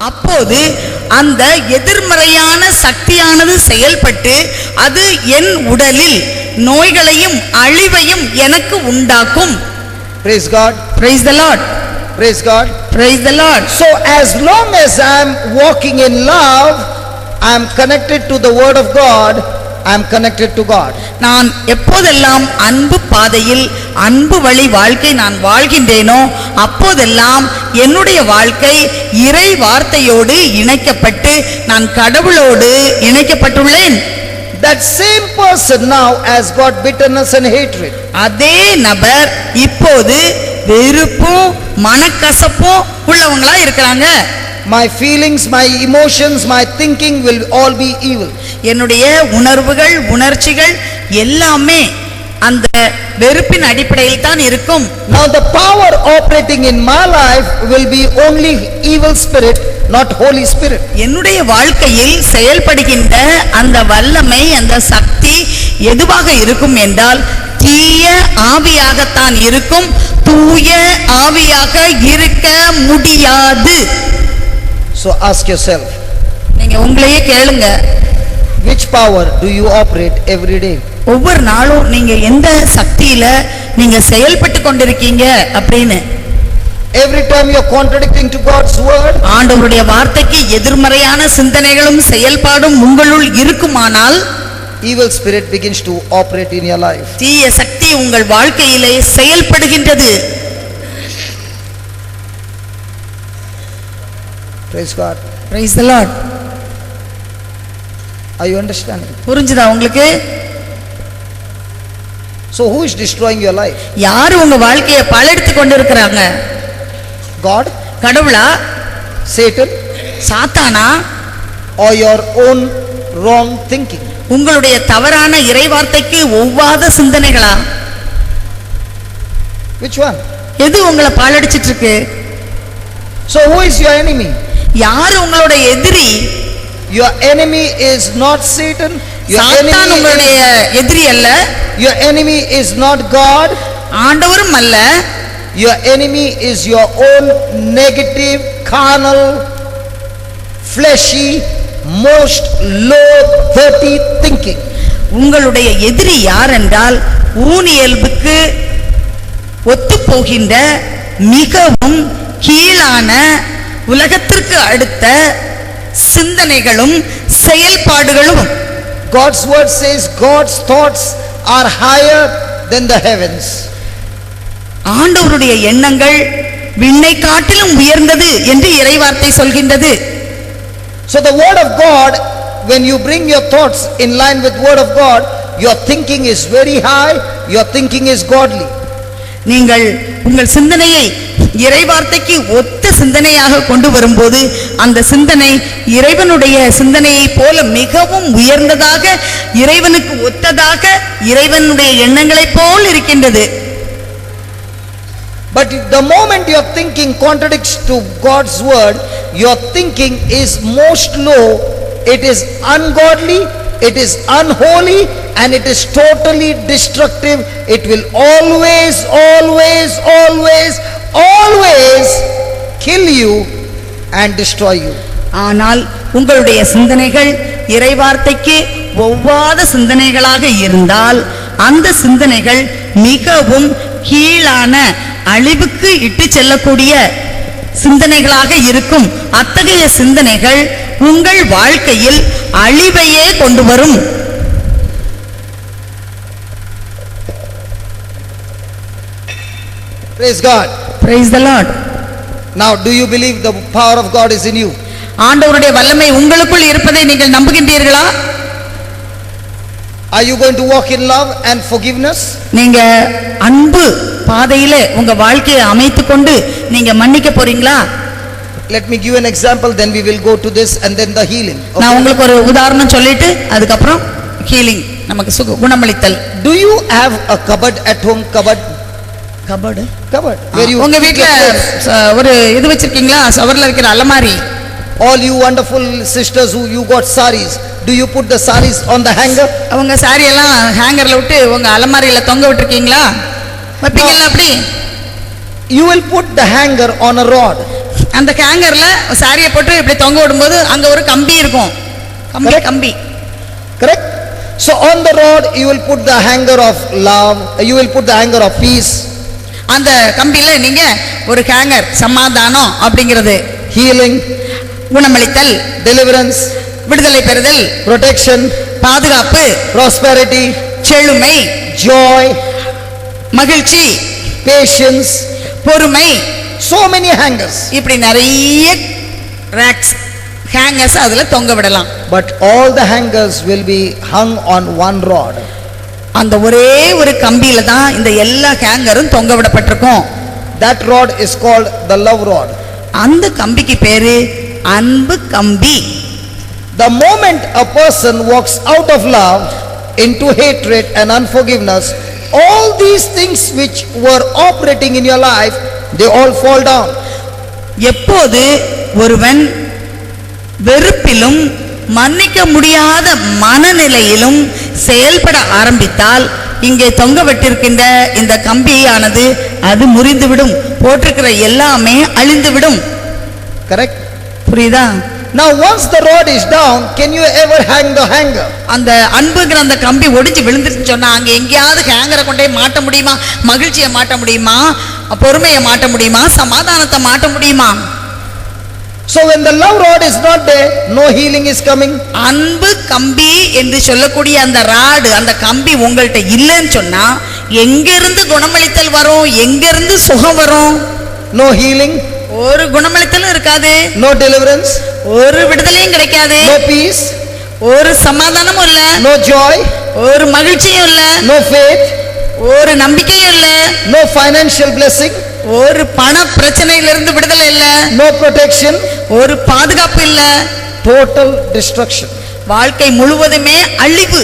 அப்போது அந்த எதிர்மறையான சக்தியானது செயல்பட்டு அது என் உடலில் நோய்களையும் அழிவையும் எனக்கு உண்டாக்கும். Praise God. Praise the Lord. Praise God. Praise the Lord. So as long as I am walking in love, I am connected to the word of God, I am connected to God. நான் எப்போதெல்லாம் அன்பு பாதையில் அன்பு வழி வாழ்க்கை நான் வாழ்கின்றேனோ அப்போதெல்லாம் என்னுடைய வாழ்க்கை இறை வார்த்தையோடு இணைக்கப்பட்டு நான் கடவுளோடு இணைக்கப்பட்டுள்ளேன். That same person now has got bitterness and hatred. அதே நபர் இப்போது வெறுப்பும் மனக்கசப்பும் உள்ளவங்களா இருக்கிறாங்க. My feelings, my emotions, my thinking will all be evil. என்னுடைய உணர்வுகள் உணர்ச்சிகள் எல்லாமே அந்த வெறுப்பின் அடிப்படையில் தான் இருக்கும். Now the power operating in my life will be only evil spirit, not Holy Spirit. என்னுடைய வாழ்க்கையில் செயல்படுகின்ற அந்த வல்லமை அந்த சக்தி எதுவாக இருக்கும் என்றால் தீய ஆவியாகத்தான் இருக்கும். தூய ஆவியாக இருக்க முடியாது. So ask yourself, நீங்க உங்களையே கேளுங்க, which power do you operate every day? ஒவ்வொரு நாளும் நீங்க எந்த சக்தியில நீங்க செயல்பட்டு கொண்டிருக்கீங்க அப்படின்னு. Every time you are contradicting to God's word, ஆண்டவருடைய வார்த்தைக்கு எதிர்மறையான சிந்தனைகளும் செயல்பாடும் உங்களுள் இருக்குமானால் evil spirit begins to operate in your life. தீய சக்தி உங்கள் வாழ்க்கையிலே செயல்படுகின்றது. Praise God. Praise the Lord. Are you understanding? புரிஞ்சுதா உங்களுக்கு? So who is destroying your life? யார் உங்க வாழ்க்கையை பலெடுத்து கொண்டிருக்கிறாங்க? God, கடவுளா, Satan, சாத்தானா, or your own wrong thinking? உங்களுடைய தவறான இறைவார்த்தைக்கு ஒவ்வாத சிந்தனைகளா? Which one? எது உங்களை பாலடிச்சிட்டு இருக்கு? So who is your enemy? யார் உங்களுடைய எதிரி? Your enemy is not Satan. சாத்தான் உங்களுடைய எதிரி அல்ல. Your enemy is not God. ஆண்டவரும் அல்ல. Your enemy is your own negative, carnal, fleshy, most low, dirty thinking. உங்களுடைய எதிரி யார் என்றால் ஊனியல்புக்கு ஒத்து போகின்ற மிகவும் கீழான உலகத்திற்கு அடுத்த சிந்தனைகளும் செயல்பாடுகளும். God's word says God's thoughts are higher than the heavens. ஆண்டவருடைய எண்ணங்கள் விண்ணை காட்டிலும் உயர்ந்தது என்று இறைவார்த்தை சொல்கின்றது. So the word of God, when you bring your thoughts in line with word of God, your thinking is very high, your thinking is godly. நீங்கள் உங்கள் சிந்தனையை இறைவார்த்தைக்கு ஒத்த சிந்தனையாக கொண்டு வரும்போது அந்த சிந்தனை இறைவனுடைய சிந்தனையை போல மிகவும் உயர்ந்ததாக, இறைவனுக்கு ஒத்ததாக, இறைவனுடைய எண்ணங்களைப் போல் இருக்கின்றது. But the moment your thinking contradicts to God's word, your thinking is most low, it is ungodly, it is unholy, and it is totally destructive. It will always, always, always, always kill you and destroy you. ஆனால் உங்களுடைய சிந்தனைகள் இறைவார்த்தைக்கு ஒவ்வாத சிந்தனைகளாக இருந்தால் அந்த சிந்தனைகள் மிகவும் கீழான அழிவுக்கு இட்டு செல்லக்கூடிய சிந்தனைகளாக இருக்கும். அத்தகைய சிந்தனைகள் உங்கள் வாழ்க்கையில் அழிவையே கொண்டு வரும். Praise God. Praise the Lord. Now do you believe the power of God is in you? ஆண்டவருடைய வல்லமை உங்களுக்குள் இருப்பதை நீங்கள் நம்புகின்றீர்களா? Are you going to walk in love and forgiveness? நீங்க அன்பு பாதையிலே உங்க வாழ்க்கையை அமைத்துக் கொண்டு நீங்க மன்னிக்க போறீங்களா? Let me give an example, then we will go to this and then the healing. நான் உங்களுக்கு ஒரு உதாரணம் சொல்லிட்டு அதுக்கப்புறம் ஹீலிங், நமக்கு குணமளித்தல். Do you have a cupboard at home? Cupboard where you உங்க வீட்ல ஒரு இது வச்சிருக்கீங்களா? சவர்ல இருக்கிற அலமாரி. All you wonderful sisters who you got saris, do you put the saris on the hanger? அவங்க சாரி எல்லாம் ஹேங்கர்ல விட்டு உங்க அலமாரியில தொங்க விட்டுருக்கீங்களா? வைப்பீங்களா? அப்படி you will put the hanger on a rod. அந்த ஹேங்கர்ல சாரியை போட்டு இப்படி தொங்க விடும்போது அங்க ஒரு கம்பி இருக்கும். கம்பி. Correct? So on the rod you will put the hanger of love, you will put the hanger of peace. அந்த கம்பியில நீங்க ஒரு ஹேங்கர் சமாதானம் அப்படிங்கிறது, healing, குணமளித்தல், deliverance, விடுதலை பெறுதல், protection, பாதுகாப்பு, prosperity, செழுமை, joy, மகிழ்ச்சி, patience, பொறுமை, so many hangers. இப்படி நிறைய ராக்ஸ் ஹேங்கர்ஸ் அதுல தொங்க விடலாம். But all the hangers will be hung on one rod. அந்த ஒரே ஒரு கம்பியில தான் இந்த எல்லா ஹேங்கரும் தொங்க விடப்பட்டிருக்கும். That rod is called the love rod. அந்த கம்பிக்கு பேரு அன்பு கம்பி. The moment a person walks out of love into hatred and unforgiveness, all these things which were operating in your life, they all fall down. எப்போது ஒருவன் வெறுப்பிலும் மன்னிக்க முடியாத மனநிலையிலும் செயல்பட ஆரம்பித்தால் இங்கே தொங்கவிட்டிருக்கின்ற இந்த கம்பியானது அது முறிந்துவிடும், போட்டிருக்கிற எல்லாமே அழிந்துவிடும். Correct? புரியுதா? Now once the rod is down, can you ever hang the hanger? அந்த அன்புங்கிற அந்த கம்பி ஒடிஞ்சு விழுந்துருச்சுன்னு சொன்னா அங்க எங்கேயாவது ஹேங்கரை கொண்டே மாட்ட முடியுமா? மகிழ்ச்சியை மாட்ட முடியுமா? பொறுமையை மாட்ட முடியுமா? சமாதானத்தை மாட்ட முடியுமா? So when the love rod is not there, no healing is coming. அன்பு கம்பி என்று சொல்லக்கூடிய அந்த ராடு, அந்த கம்பி உங்கள்கிட்ட இல்லைன்னு சொன்னா எங்க இருந்து குணமளித்தல் வரும்? எங்க இருந்து சுகம் வரும்? No healing, ஒரு குணமளித்தலும் இருக்காது, no deliverance, ஒரு விடுதலையும் கிடைக்காது, no peace, ஒரு சமாதானமும் இல்ல, no joy, ஒரு மகிழ்ச்சியும் இல்ல, no faith, ஒரு நம்பிக்கையும் இல்ல, no financial blessing, ஒரு பண பிரச்சனையிலிருந்து விடுதலை இல்ல, no protection, ஒரு பாதுகாப்பு இல்ல, total destruction. வாழ்க்கை முழுவதுமே அழிவு.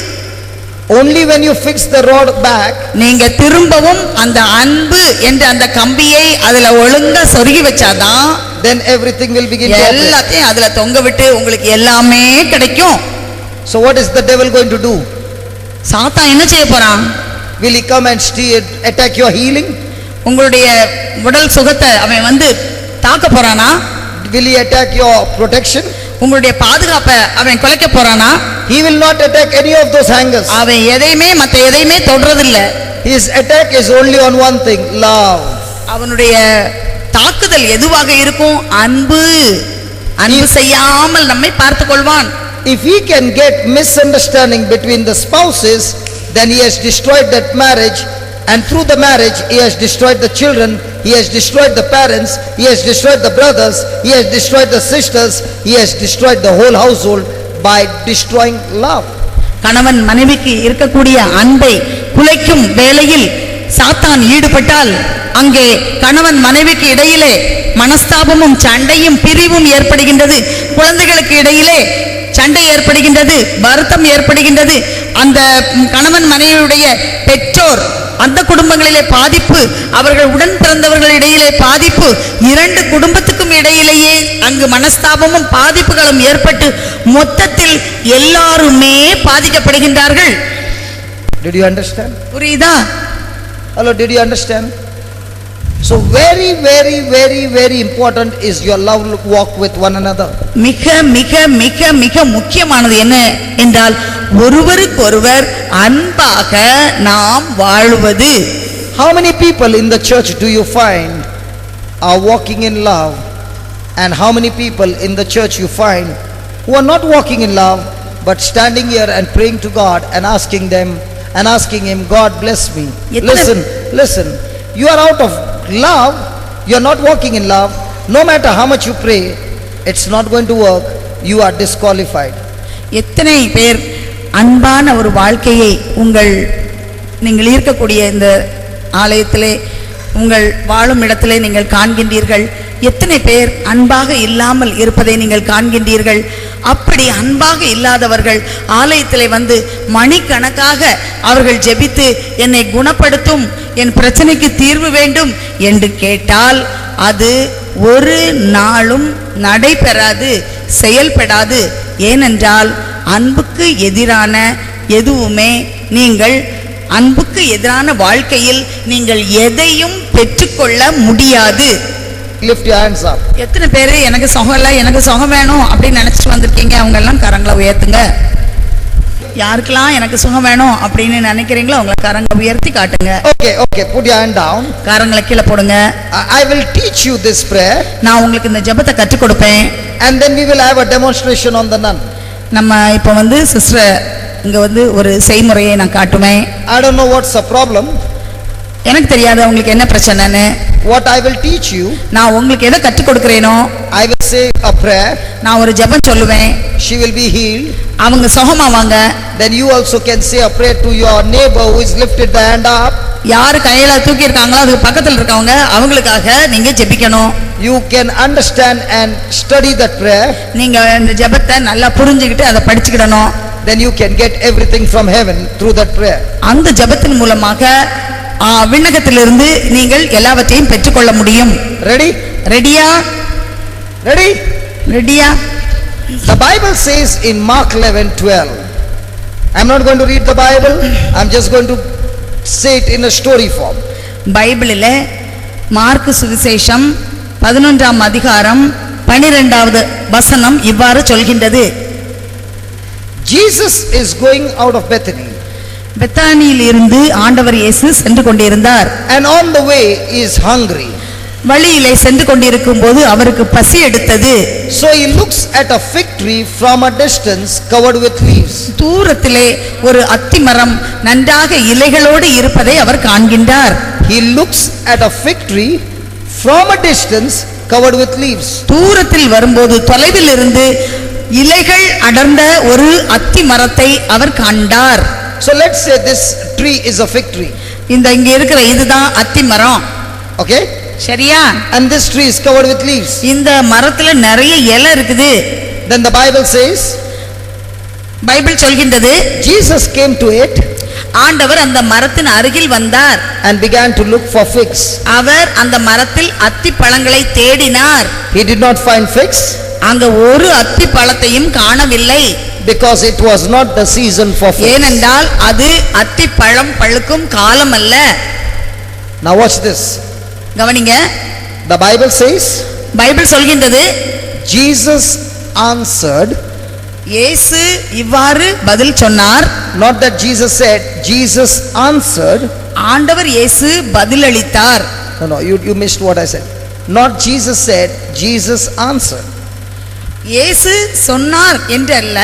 Only when you fix the rod back, நீங்க திரும்பவும் அந்த அன்பு என்ற அந்த கம்பியை அதுல ஒழுங்கா சொருகி வச்சாதான் then everything will begin to operate. எல்லாத்தையும் அதுல தொங்க விட்டு உங்களுக்கு எல்லாமே கிடைக்கும். So what is the devil going to do? சாத்தான் என்ன செய்ய போறான்? Will he come and attack your healing? உங்களுடைய உடல் சுகத்தை அவன் வந்து தாக்க போறானா? Will he attack your protection? உங்களுடைய பாதுகாப்பை அவன் குலைக்க போறானா? He will not attack any of those hangers. அவன் எதையுமே மத்த எதையுமே தொடுறதில்ல. His attack is only on one thing, love. அவனுடைய தாக்குதல் எதுவாக இருக்கும்? அன்பு. அன்பு செய்யாமல் நம்மை பார்த்துக் கொள்வான். If he can get misunderstanding between the spouses, then he has destroyed that marriage, and through the marriage he has destroyed the children, he has destroyed the parents, he has destroyed the brothers, he has destroyed the sisters, he has destroyed the whole household by destroying love. கணவன் மனைவிக்கு இருக்கக்கூடிய அன்பை குலைக்கும் வேளையில் சாத்தான் ஈடுபட்டால் அங்கே கணவன் மனைவிக்கு இடையிலே மனஸ்தாபமும் சண்டையும் பிரிவும் ஏற்படுகின்றது. குழந்தைகளுக்கு இடையிலே சண்டை ஏற்படுகின்றது, வருத்தம் ஏற்படுகின்றது. அந்த கணவன் மனைவியுடைய பெற்றோர் அந்த குடும்பங்களிலே பாதிப்பு, அவர்கள் உடன் பிறந்தவர்கள் இடையிலே பாதிப்பு, இரண்டு குடும்பத்துக்கும் இடையிலேயே அங்கு மனஸ்தாபமும் பாதிப்புகளும் ஏற்பட்டு மொத்தத்தில் எல்லாருமே பாதிக்கப்படுகின்றார்கள். Did you understand? புரியுதா? Hello, did you understand? So very very very very important is your love walk with one another. மிக மிக மிக மிக முக்கியமானது என்ன என்றால் ஒருவருக்கொருவர் அன்பாக நாம் வாழுவது. How many people in the church do you find are walking in love, and how many people in the church you find who are not walking in love but standing here and praying to God and asking him, God bless me. Listen, you are out of love, you are not walking in love. No matter how much you pray, it's not going to work. You are disqualified. எத்தனை பேர் அன்பான ஒரு வாழ்க்கையை நீங்கள் இருக்கக்கூடிய இந்த ஆலயத்திலே உங்கள் வாழும் இடத்திலே நீங்கள் காண்கின்றீர்கள்? எத்தனை பேர் அன்பாக இல்லாமல் இருப்பதை நீங்கள் காண்கின்றீர்கள்? அப்படி அன்பாக இல்லாதவர்கள் ஆலயத்திலே வந்து மணிக்கணக்காக அவர்கள் ஜெபித்து என்னை குணப்படுத்தும், என் பிரச்சனைக்கு தீர்வு வேண்டும் என்று கேட்டால் அது ஒரு நாளும் நடைபெறாது, செயல்படாது. ஏனென்றால் அன்புக்கு எதிரான எதுவுமே நீங்கள் அன்புக்கு எதிரான வாழ்க்கையில் நீங்கள் எதையும் பெற்றுக்கொள்ள முடியாது. lift your hands up. எத்தனை பேர் எனக்கு சுகம் இல்லை, எனக்கு சுகம் வேணும் அப்படின்னு நினைச்சிட்டு வந்திருக்கீங்க? அவங்க எல்லாம் கரங்களை உயர்த்துங்க. யாருக்கெல்லாம் எனக்கு சுகம் வேணும் அப்படின்னு நினைக்கிறீங்களோ அவங்க கரங்களை உயர்த்தி காட்டுங்க. Okay, put your hand down. கரங்களை கீழே போடுங்க. I will teach you this prayer. நான் உங்களுக்கு இந்த ஜெபத்தை கற்றுக் கொடுப்பேன். And then we will have a demonstration on the nun. நம்ம இப்போ சிஸ்டர் இங்க ஒரு செய்முறையை நான் காட்டுவேன். I don't know what's the problem. எனக்கு தெரியாது உங்களுக்கு என்ன பிரச்சனைன்னு. What I will teach you, நான் உங்களுக்கு எதை கற்றுக் கொடுக்கிறேனோ, I will say a prayer. நான் ஒரு ஜெபம் சொல்லுவேன். She will be healed. அவங்க சுகமாவாங்க. Then you also can say a prayer to your neighbor who is lifted the hand up. யாரு கையில தூக்கி இருக்காங்களோ அதுக்கு பக்கத்துல இருக்கவங்க அவங்களுக்காக நீங்க ஜெபிக்கணும். You can understand and study that prayer. நீங்க இந்த ஜெபத்தை நல்லா புரிஞ்சுக்கிட்டு அதை படிச்சுக்கிடணும். Then you can get everything from heaven through that prayer. அந்த ஜெபத்தின் மூலமாக விண்ணகத்திலிருந்து நீங்கள் எல்லாவற்றையும் பெற்றுக்கொள்ள முடியும். Ready? ரெடியா? Ready? ரெடியா? The Bible says in Mark 11:12. I'm not going to read the Bible. I'm just going to say it in a story form. பைபிளிலே மார்க்கு சுவிசேஷம் 11ஆம் அதிகாரம் 12வது வசனம் இவ்வாறு சொல்கின்றது. Jesus is going out of Bethany. பெத்தானியில் இருந்து ஆண்டவர் இயேசு சென்று கொண்டிருந்தார். And on the way he is hungry. வழியிலே சென்று கொண்டிருக்கும் போது அவருக்கு பசி எடுத்தது. So he looks at a fig tree from a distance covered with leaves. தூரத்திலே ஒரு அத்தி மரம் நன்றாக இலைகளோடு இருப்பதை அவர் காண்கின்றார். He looks at a fig tree from a distance covered with leaves. தூரத்தில் வரும்போது தொலைவில் இருந்து இலைகள் அடர்ந்த ஒரு அத்தி மரத்தை அவர் கண்டார். So let's say this tree is a fig tree. இங்க இருக்கிற இதுதான் அத்தி மரம். Okay? சரியா? And this tree is covered with leaves. இந்த மரத்துல நிறைய இலை இருக்குது. Then the Bible says, Bible சொல்கின்றது, Jesus came to it ஆண்டவர் அந்த மரத்தின் அருகில் வந்தார். and began to look for figs. அவர் அந்த மரத்தில் அத்தி பழங்களை தேடினார். He did not find figs. அங்க ஒரு அத்தி பழத்தையும் காணவில்லை. Because it was not the season for figs. ஏனென்றால் அது அத்தி பழம் பழுக்கும் காலம் அல்ல. Now watch this. கவனிங்க. The Bible says, பைபிள் சொல்கின்றது, Jesus answered. இயேசு இவ்வாறு பதில் சொன்னார். Not that Jesus said, Jesus answered. ஆண்டவர் இயேசு பதிலளித்தார். No, you missed what I said. Not Jesus said, Jesus answered. இயேசு சொன்னார் என்று அல்ல,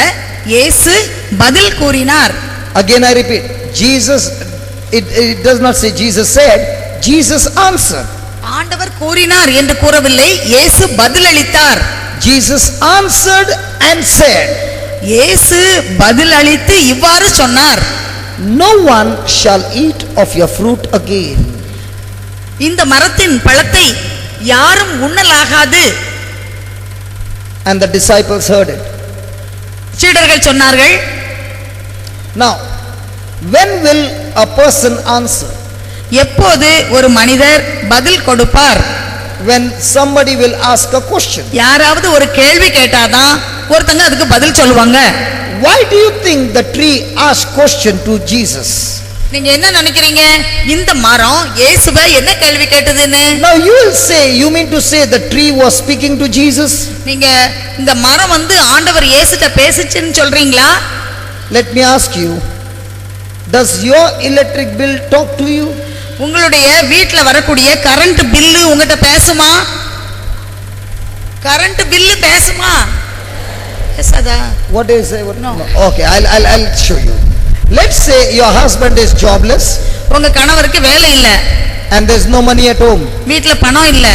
இயேசு பதில் கூறினார். Again I repeat, Jesus, it does not say Jesus said, Jesus answered. ஆண்டவர் கூறினார் என்று கூறவில்லை, இயேசு பதிலளித்தார். Jesus answered and said, இயேசு பதிலளித்து இவ்வாறு சொன்னார், no one shall eat of your fruit again. இந்த மரத்தின் பழத்தை யாரும் உண்ணலாகாது. And the disciples heard it. சீடர்கள் சொன்னார்கள். Now, when will a person answer? எப்போது ஒரு மனிதர் பதில் கொடுப்பார்? When somebody will ask a question. யாராவது ஒரு கேள்வி கேட்டாதான் ஒருத்தங்க அதுக்கு பதில் சொல்லுவாங்க. Why do you think the tree asked question to Jesus? நீங்க என்ன நினைக்கிறீங்க? இந்த மரம் இயேசுவை என்ன கேள்வி கேட்டதுன்னு? Now you will say, you mean to say the tree was speaking to Jesus? நீங்க இந்த மரம் ஆண்டவர் இயேசுட்ட பேசிச்சுன்னு சொல்றீங்களா? Let me ask you, does your electric bill talk to you? உங்களுடைய வீட்ல வரக்கூடிய கரண்ட் பில்லு உங்ககிட்ட பேசுமா? கரண்ட் பில்லு பேசுமா? பேசாதா? What is it? No. Okay, I'll show you. Let's say your husband is jobless. உங்க கணவருக்கு வேலை இல்ல. And there's no money at home. வீட்ல பணம் இல்ல.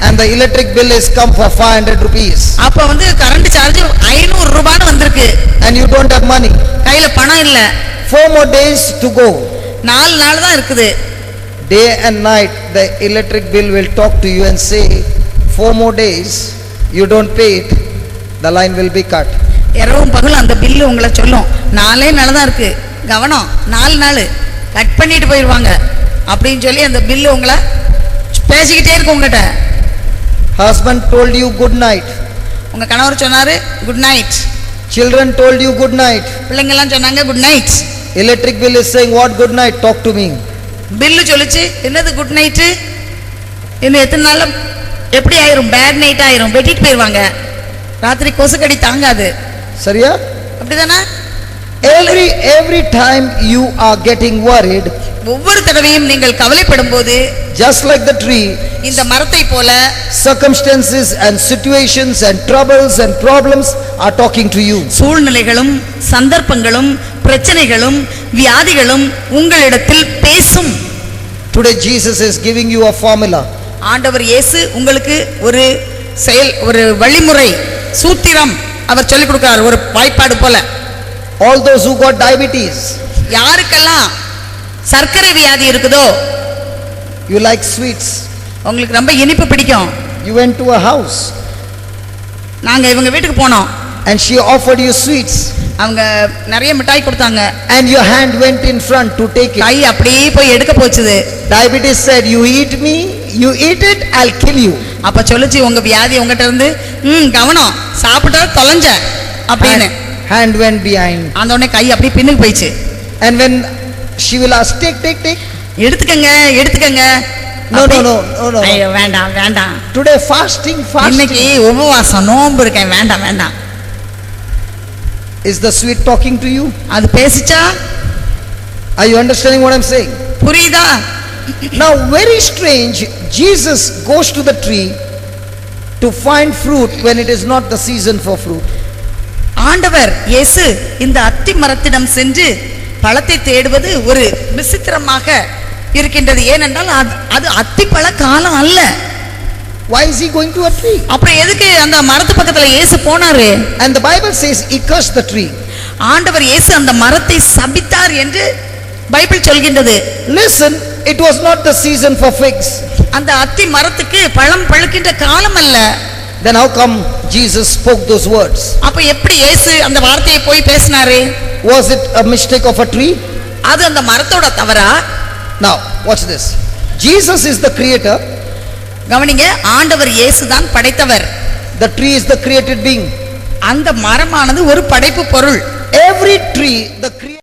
And the electric bill is come for 500 rupees. அப்ப கரண்ட் சார்ஜ் 500 ரூபான்னு வந்திருக்கு. And you don't have money. கையில பணம் இல்ல. 4 more days to go. 4 நாள் தான் இருக்குது. Day and night the electric bill will talk to you and say, 4 more days you don't pay it, the line will be cut. இரவும் பகலும் அந்த bill உங்களை சொல்லும், 4 நாள் தான் இருக்கு, கவனம், 4 நாள் கட் பண்ணிட்டு போயிடுவாங்க அப்படின்னு சொல்லி அந்த பில்லு உங்களை பேசிக்கிட்டே இருக்கு உங்ககிட்ட. Husband told you good night. உங்க கணவர் சொன்னாரு good night. Children told you good night. பிள்ளைங்க எல்லாம் சொன்னாங்க good night. Electric bill is saying, what good night, talk to me. Bill சொல்லுச்சு, என்னது குட் நைட்டு, இன்னும் எத்தனை நாள் எப்படி ஆயிரும்? பேட் நைட் ஆயிரும், வெட்டிட்டு போயிருவாங்க. ராத்திரி கொசுக்கடி தாங்காது. சரியா? அப்படிதானே? Every time you are getting worried, ஒவ்வொரு தடவையும் நீங்கள் கவலைப்படும் போது, just like the tree, இந்த மரத்தை போல circumstances and situations and troubles and problems are talking to you. சூழ்நிலைகளும் சந்தர்ப்பங்களும் பிரச்சனைகளும் வியாதிகளும் உங்களிடத்தில் பேசும். Today Jesus is giving you a formula. ஆண்டவர் இயேசு உங்களுக்கு ஒரு வழிமுறை சூத்திரம் அவர் சொல்லிக் கொடுக்கிறார், ஒரு வாய்ப்பாடு போல. All those who got diabetes, யாருக்கெல்லாம் சர்க்கரை வியாதி இருக்குதோ, you like sweets, உங்களுக்கு ரொம்ப இனிப்பு பிடிக்கும். you went to a house நாங்க இவங்க வீட்டுக்கு போனோம், and she offered you sweets, அவங்க நிறைய மிட்டாய் கொடுத்தாங்க, and your hand went in front to take it. கை அப்படியே போய் எடுக்க போச்சுது. Diabetes said, you eat me, you eat it, I'll kill you. அப்ப சொல்லுச்சு, உங்க வியாதி உங்ககிட்ட இருந்து கவனம், சாப்பிட்டா தொலைஞ்ச அப்படின்னு. Hand went behind, அந்த உடனே கை அப்படியே பின்னுக்கு போயிடுச்சு. and when she will ask, take எடுத்துக்கங்க எடுத்துக்கங்க. no ஐயோ வேண்டாம் வேண்டாம், today fasting இன்னைக்கு உபவாசம் நோன்பு இருக்கேன், வேண்டாம் வேண்டாம். Is the sweet talking to you? அது பேசிச்சா? Are you understanding what I'm saying? புரியுதா? Now very strange, Jesus goes to the tree to find fruit when it is not the season for fruit. ஆண்டவர் இயேசு இந்த அத்தி மரத்திடம் சென்று பழத்தை தேடுவது ஒரு விசித்திரமாக இருக்கின்றது. ஏனென்றால் அது அத்திப்பழ காலம் அல்ல. Why is he going to a tree? அப்புறம் எதுக்கு அந்த மரத்து பக்கத்துல இயேசு போனாரு? And the Bible says he cursed the tree. ஆண்டவர் இயேசு அந்த மரத்தை சபித்தார் என்று பைபிள் சொல்கின்றது. Listen, it was not the season for figs. அந்த அத்தி மரத்துக்கு பழம் பழுக்கின்ற காலம் அல்ல. Then how come Jesus spoke those words? அப்ப எப்படி இயேசு அந்த வார்த்தையை போய் பேசினாரு? Was it a mistake of a tree? அது அந்த மரத்தோட தவறா? Now watch this. Jesus is the creator. கவனிங்க, ஆண்டவர் இயேசு தான் படைத்தவர். The tree is the created being. அந்த மரமானது ஒரு படைப்பு பொருள். Every tree, the